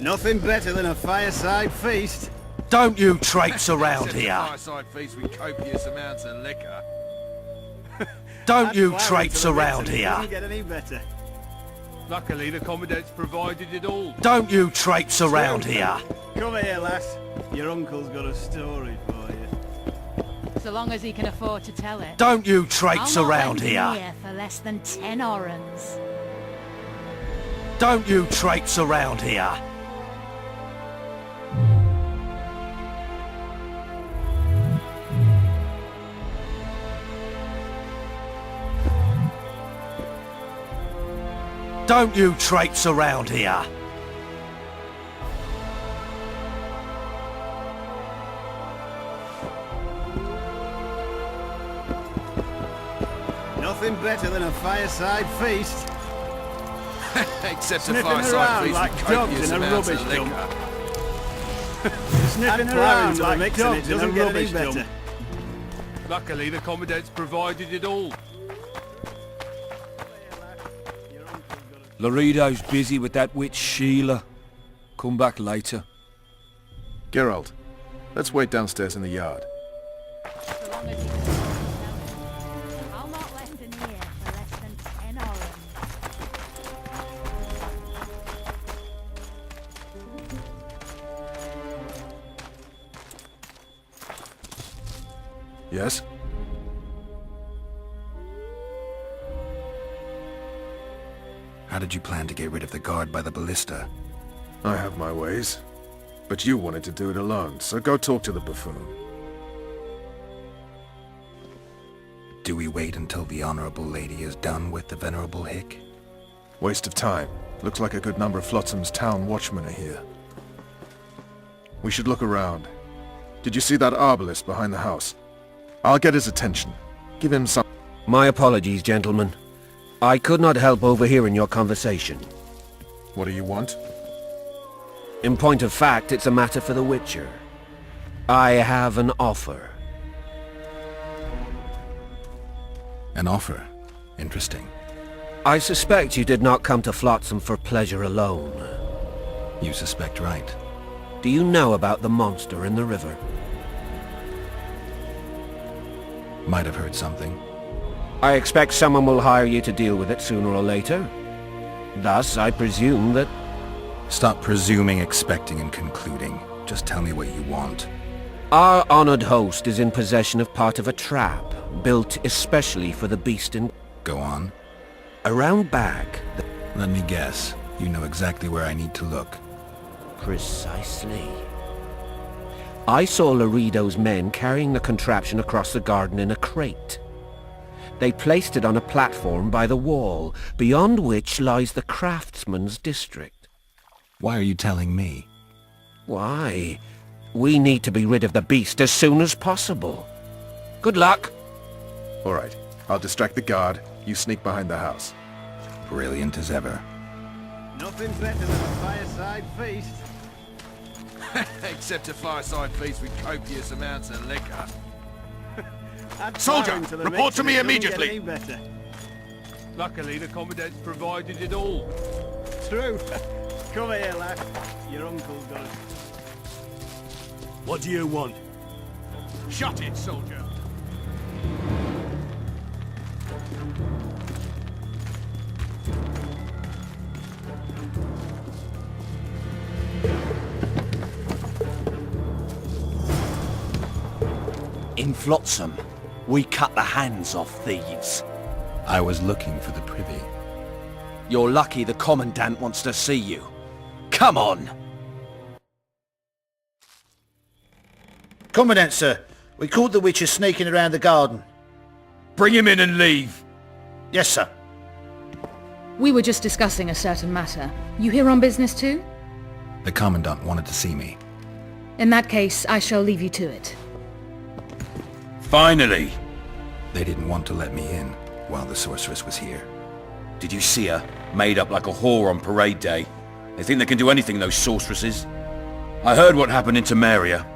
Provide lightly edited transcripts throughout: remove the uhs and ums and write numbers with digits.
Nothing better than a fireside feast. Don't you traipse around here. Fireside feast with copious amounts of liquor. Don't you That's traipse why around it here. doesn't get any better. Luckily, the Commandant's provided it all. Don't you traipse around here. Come here, lass. Your uncle's got a story for you. So long as he can afford to tell it. Don't you traipse I'll not around let him here. for less than 10 orens. Don't you traipse around here. Don't you traipse around here. Nothing better than a fireside feast. Except a Sniffing fireside around feast like with dogs copious in a amounts rubbish of dump. liquor. Sniffing around like dogs in a rubbish dump. Luckily, the Commandant's provided it all. Laredo's busy with that witch Sheila. Come back later. Geralt, let's wait downstairs in the yard. So long as he can afford to tell it. I'll not let him here for less than 10 orens. Yes? How did you plan to get rid of the guard by the ballista? I have my ways. But you wanted to do it alone, so go talk to the buffoon. Do we wait until the Honorable Lady is done with the Venerable Hick? Waste of time. Looks like a good number of Flotsam's town watchmen are here. We should look around. Did you see that arbalist behind the house? I'll get his attention. Give him some... My apologies, gentlemen. I could not help overhearing your conversation. What do you want? In point of fact, it's a matter for the Witcher. I have an offer. An offer? Interesting. I suspect you did not come to Flotsam for pleasure alone. You suspect right. Do you know about the monster in the river? Might have heard something. I expect someone will hire you to deal with it sooner or later. Thus, I presume that... Stop presuming, expecting, and concluding. Just tell me what you want. Our honored host is in possession of part of a trap, built especially for the beast in... Go on. Around back, Let me guess. You know exactly where I need to look. Precisely. I saw Laredo's men carrying the contraption across the garden in a crate. They placed it on a platform by the wall, beyond which lies the craftsman's district. Why are you telling me? Why? We need to be rid of the beast as soon as possible. Good luck. All right. I'll distract the guard. You sneak behind the house. Brilliant as ever. Nothing better than a fireside feast. Except a fireside feast with copious amounts of liquor. Soldier, report to me immediately. Better. Luckily, the Commandant's provided it all. True. Come here, lad. Your uncle's got it. What do you want? Shut it, soldier. In Flotsam, we cut the hands off thieves. I was looking for the privy. You're lucky the Commandant wants to see you. Come on! Commandant, sir. We caught the Witcher sneaking around the garden. Bring him in and leave. Yes, sir. We were just discussing a certain matter. You here on business too? The Commandant wanted to see me. In that case, I shall leave you to it. Finally! They didn't want to let me in while the sorceress was here. Did you see her? Made up like a whore on parade day. They think they can do anything, those sorceresses. I heard what happened in Temeria.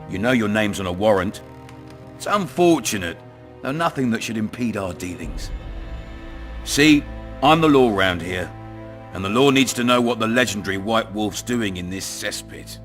You know your name's on a warrant. It's unfortunate, though nothing that should impede our dealings. See, I'm the law round here, And the law needs to know what the legendary White Wolf's doing in this cesspit.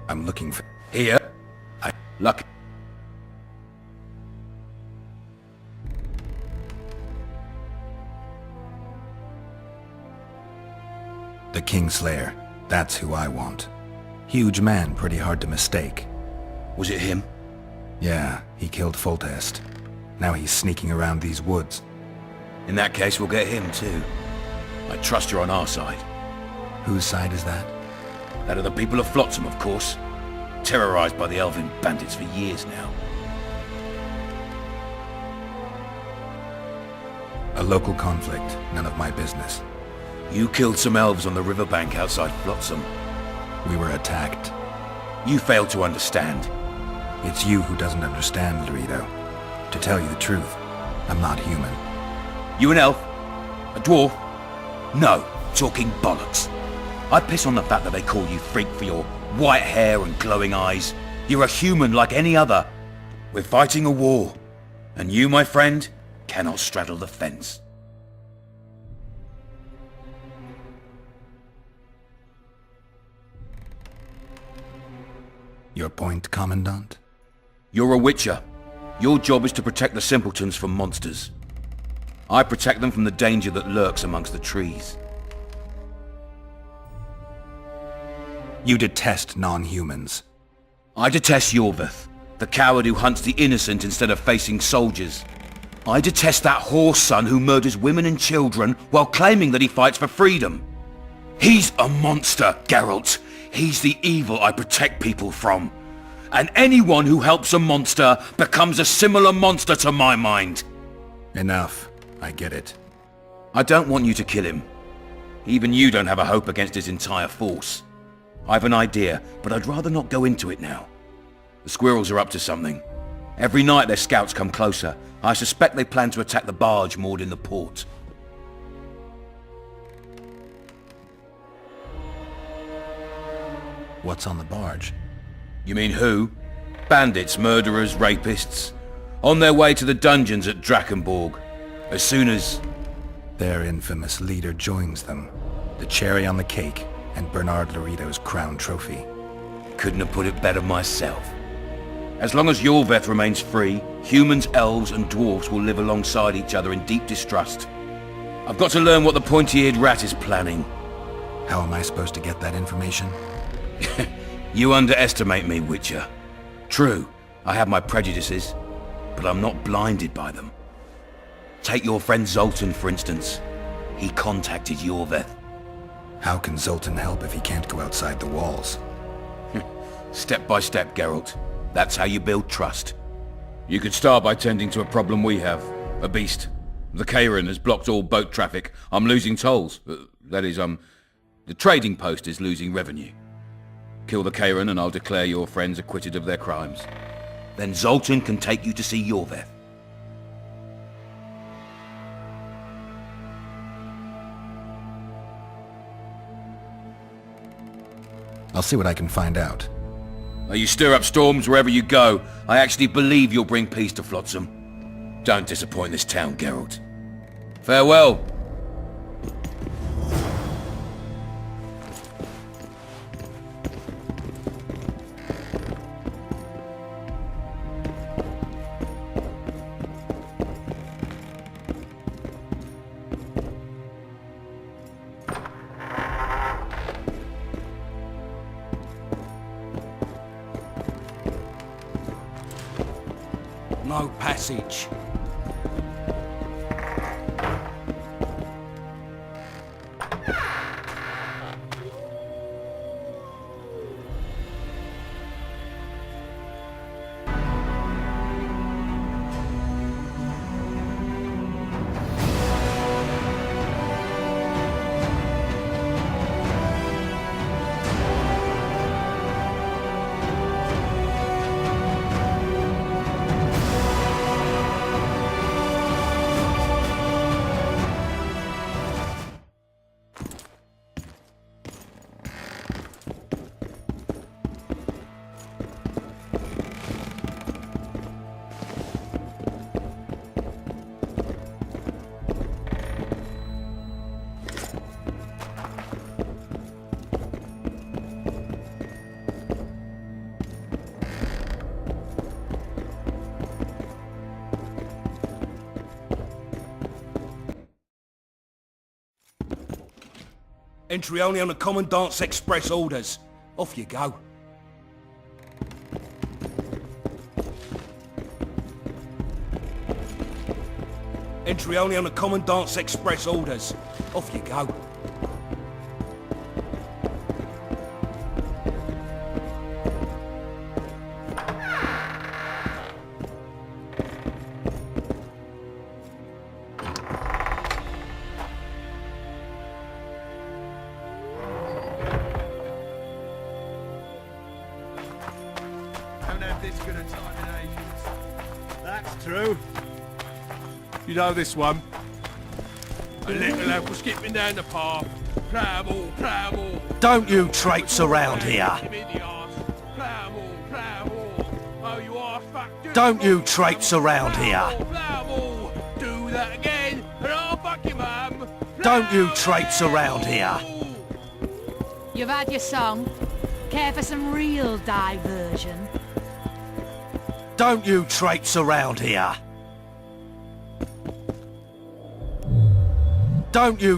I'm looking for... Here? Lucky. The Kingslayer. That's who I want. Huge man, pretty hard to mistake. Was it him? Yeah, he killed Foltest. Now he's sneaking around these woods. In that case, we'll get him too. I trust you're on our side. Whose side is that? That of the people of Flotsam, of course. Terrorized by the Elven bandits for years now. A local conflict, none of my business. You killed some elves on the riverbank outside Flotsam. We were attacked. You failed to understand. It's you who doesn't understand, Laredo. To tell you the truth, I'm not human. You an elf? A dwarf? No, talking bollocks. I piss on the fact that they call you freak for your white hair and glowing eyes. You're a human like any other. We're fighting a war. And you, my friend, cannot straddle the fence. Your point, Commandant? You're a witcher. Your job is to protect the simpletons from monsters. I protect them from the danger that lurks amongst the trees. You detest non-humans. I detest Yorveth, the coward who hunts the innocent instead of facing soldiers. I detest that horse son who murders women and children while claiming that he fights for freedom. He's a monster, Geralt. He's the evil I protect people from. And anyone who helps a monster becomes a similar monster to my mind. Enough. I get it. I don't want you to kill him. Even you don't have a hope against his entire force. I've an idea, but I'd rather not go into it now. The squirrels are up to something. Every night their scouts come closer. I suspect they plan to attack the barge moored in the port. What's on the barge? You mean who? Bandits, murderers, rapists. On their way to the dungeons at Drakenborg. As soon as... Their infamous leader joins them. The cherry on the cake, and Bernard Laredo's crown trophy. Couldn't have put it better myself. As long as Yorveth remains free, humans, elves, and dwarves will live alongside each other in deep distrust. I've got to learn what the pointy-eared rat is planning. How am I supposed to get that information? You underestimate me, Witcher. True, I have my prejudices, but I'm not blinded by them. Take your friend Zoltan, for instance. He contacted Yorveth. How can Zoltan help if he can't go outside the walls? Step by step, Geralt. That's how you build trust. You could start by tending to a problem we have. A beast. The Kairan has blocked all boat traffic. I'm losing tolls. That is, the trading post is losing revenue. Kill the Kairan and I'll declare your friends acquitted of their crimes. Then Zoltan can take you to see Yorveth. I'll see what I can find out. You stir up storms wherever you go. I actually believe you'll bring peace to Flotsam. Don't disappoint this town, Geralt. Farewell. No passage. Entry only on the Commandant's express orders. Off you go. Entry only on the Commandant's express orders. Off you go. Haven't had this good a time in ages. That's true. You know this one? A little lad was skipping down the path. Plough all. Don't you traipse around here. Him in the arse. Plough all. Oh, you arse fuck. Don't you traipse around here. Plough all. Do that again, and I'll fuck you, mum. Don't you traipse around here. You've had your song. Care for some real diversion? Don't you traipse around here. Don't you